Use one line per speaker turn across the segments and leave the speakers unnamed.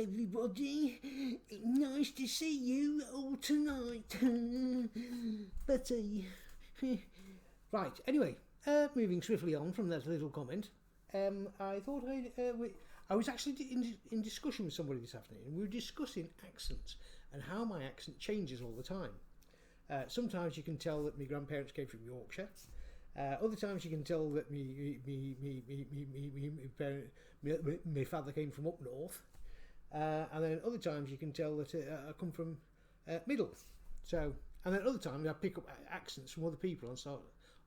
everybody. Nice to see you all tonight. But, right, anyway, moving swiftly on from that little comment, I thought I was actually in discussion with somebody this afternoon, and we were discussing accents and how my accent changes all the time. Sometimes you can tell that my grandparents came from Yorkshire. Other times you can tell that my father came from up north, and then other times you can tell that I come from middle. So, and then other times I pick up accents from other people and start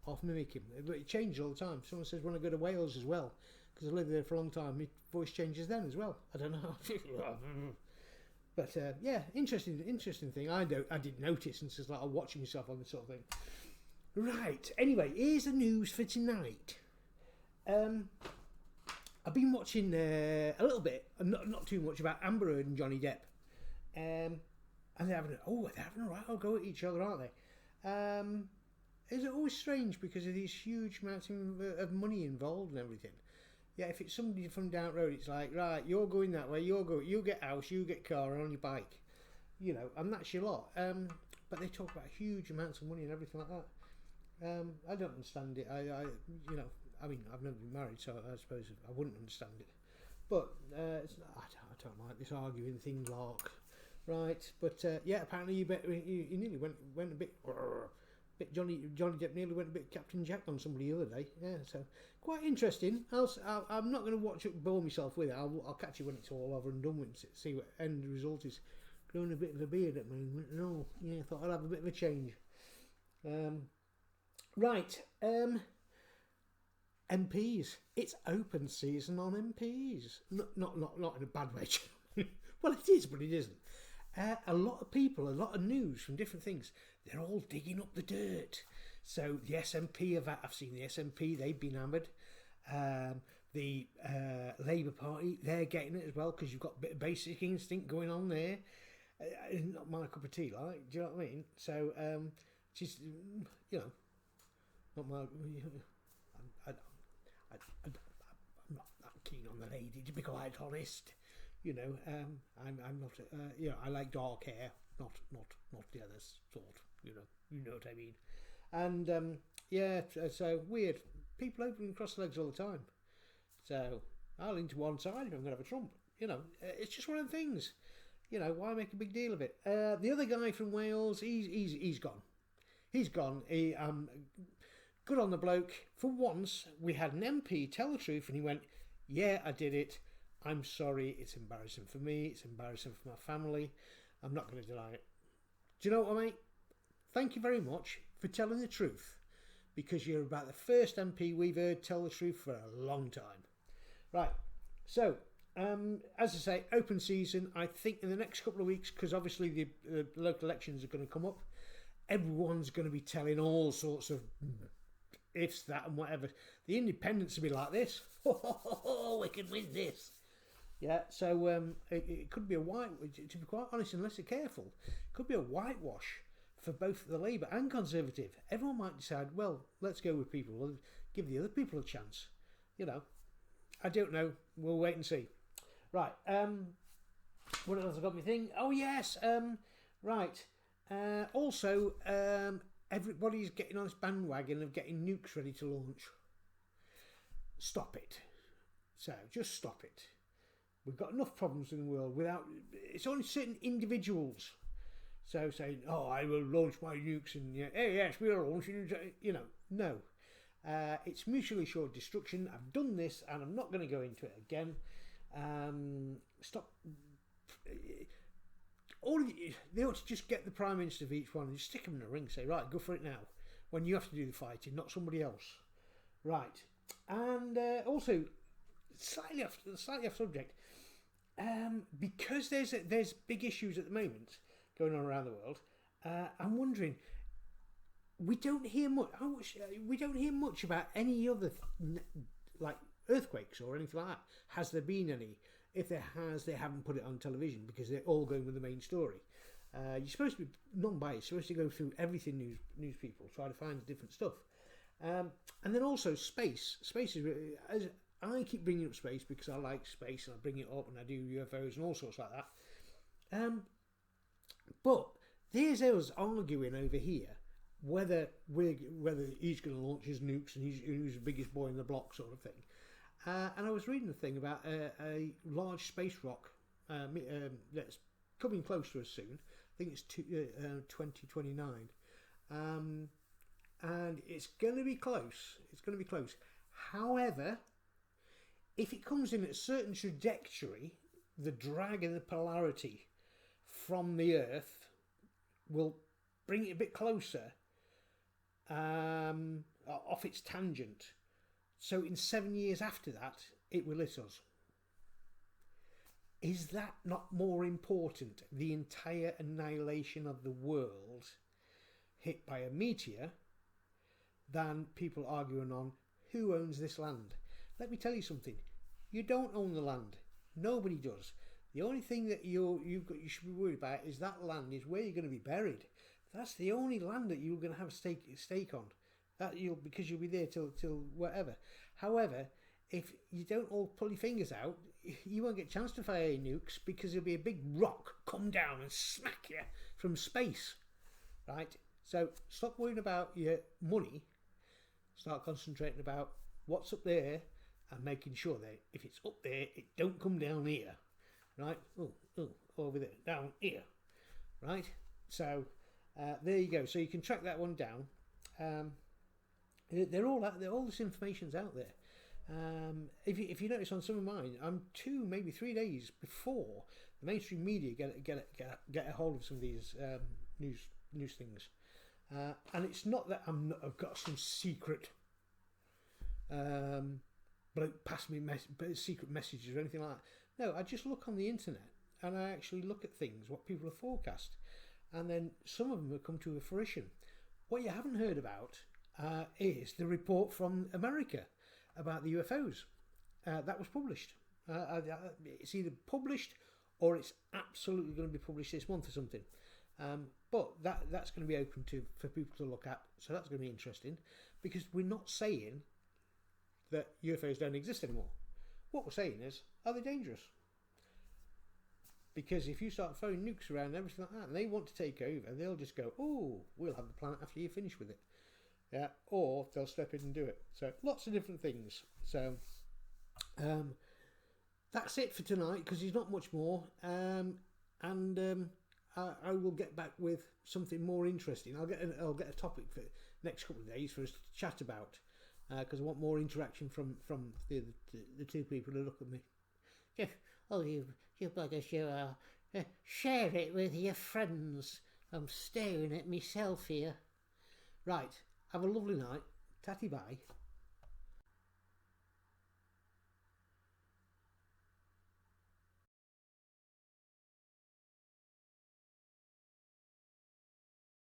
off mimicking. It changes all the time. Someone says when I go to Wales as well, because I lived there for a long time, my voice changes then as well. I don't know. But yeah, interesting thing. I didn't notice, and it's just like I'm watching myself on this sort of thing. Right, anyway, here's the news for tonight. I've been watching a little bit, not too much, about Amber Heard and Johnny Depp. And they're having a right old go at each other, aren't they? It's always strange because of these huge amounts of money involved and everything. Yeah, if it's somebody from down the road, it's like, right, you're going that way, you get house, you get car, and on your bike. You know, and that's your lot. But they talk about huge amounts of money and everything like that. I don't understand it. I've never been married, so I suppose I wouldn't understand it. But I don't like this arguing thing, lark. Right, but yeah, apparently you nearly went a bit. Johnny Depp nearly went a bit Captain Jack on somebody the other day. Yeah, so quite interesting. I'm not going to watch it, bore myself with it. I'll catch you when it's all over and done with it, see what end result is. Growing a bit of a beard at the moment. No, yeah, I thought I'd have a bit of a change. Right, MPs. It's open season on MPs. Not in a bad way. Well, it is, but it isn't. A lot of people, a lot of news from different things. They're all digging up the dirt. So the SNP I've seen the SNP. They've been hammered. The Labour Party, they're getting it as well because you've got a bit of basic instinct going on there. Not my cup of tea, like. Do you know what I mean? So, just not my. I'm not that keen on the lady, to be quite honest. I'm not. I like dark hair, not the other sort. You know what I mean. And so weird. People opening cross legs all the time. So I'll lean to one side if I'm going to have a Trump. It's just one of the things. Why make a big deal of it? The other guy from Wales, he's gone. He's gone. Good on the bloke. For once, we had an MP tell the truth, and he went, "Yeah, I did it. I'm sorry. It's embarrassing for me. It's embarrassing for my family. I'm not going to deny it." Do you know what, mate? Thank you very much for telling the truth, because you're about the first MP we've heard tell the truth for a long time. Right. So, as I say, open season. I think in the next couple of weeks, because obviously the local elections are going to come up, everyone's going to be telling all sorts of ifs, that, and whatever. The independents will be like this. We can win this. Yeah, so it could be to be quite honest, unless they're careful, it could be a whitewash for both the Labour and Conservative. Everyone might decide, well, let's go with people. We'll give the other people a chance. I don't know. We'll wait and see. Right. What else I got me thing? Oh, yes. Right. Also, everybody's getting on this bandwagon of getting nukes ready to launch. Stop it. So, just stop it. We've got enough problems in the world without... It's only certain individuals. So, saying, oh, I will launch my nukes and, hey, yes, we'll launch... No. It's mutually assured destruction. I've done this and I'm not going to go into it again. Stop... They ought to just get the Prime Minister of each one and just stick them in a ring, say, right, go for it now, when you have to do the fighting, not somebody else. Right. And also, slightly off subject, because there's big issues at the moment going on around the world, I'm wondering, we don't hear much about any other like earthquakes or anything like that. Has there been any? If there has, they haven't put it on television because they're all going with the main story. You're supposed to be non-biased, you're supposed to go through everything news people, try to find different stuff. And then also space. Space is, I keep bringing up space because I like space and I bring it up and I do UFOs and all sorts like that. But there's us arguing over here whether he's going to launch his nukes and who's the biggest boy in the block sort of thing. And I was reading a thing about a large space rock that's coming close to us soon. I think it's 2029. And it's going to be close. It's going to be close. However, if it comes in at a certain trajectory, the drag and the polarity from the Earth will bring it a bit closer off its tangent. So in 7 years after that, it will hit us. Is that not more important, the entire annihilation of the world hit by a meteor, than people arguing on who owns this land? Let me tell you something. You don't own the land. Nobody does. The only thing that you should be worried about is that land is where you're going to be buried. That's the only land that you're going to have a stake on. Because you'll be there till whatever. However, if you don't all pull your fingers out, you won't get a chance to fire any nukes because there'll be a big rock come down and smack you from space. Right? So stop worrying about your money. Start concentrating about what's up there and making sure that if it's up there, it don't come down here. Right? Oh, over there, down here. Right? So there you go. So you can track that one down. They're all out there. All this information's out there. If you notice on some of mine, I'm 2, maybe 3 days before the mainstream media get a hold of some of these news things. And it's not that I've got some secret bloke pass me secret messages or anything like that. No, I just look on the internet and I actually look at things, what people have forecast, and then some of them have come to a fruition. What you haven't heard about is the report from America about the UFOs that was published. It's either published or it's absolutely going to be published this month or something. But that's going to be open for people to look at, so that's going to be interesting, because we're not saying that UFOs don't exist anymore. What we're saying is, are they dangerous? Because if you start throwing nukes around and everything like that, and they want to take over, they'll just go, oh, we'll have the planet after you finish with it. Yeah, or they'll step in and do it. So lots of different things. So that's it for tonight, because there's not much more. I will get back with something more interesting. I'll get a topic for the next couple of days for us to chat about, because I want more interaction from the two people who look at me. Yeah. Oh, you bugger, share it with your friends. I'm staring at myself here. Right. Have a lovely night. Tatty bye.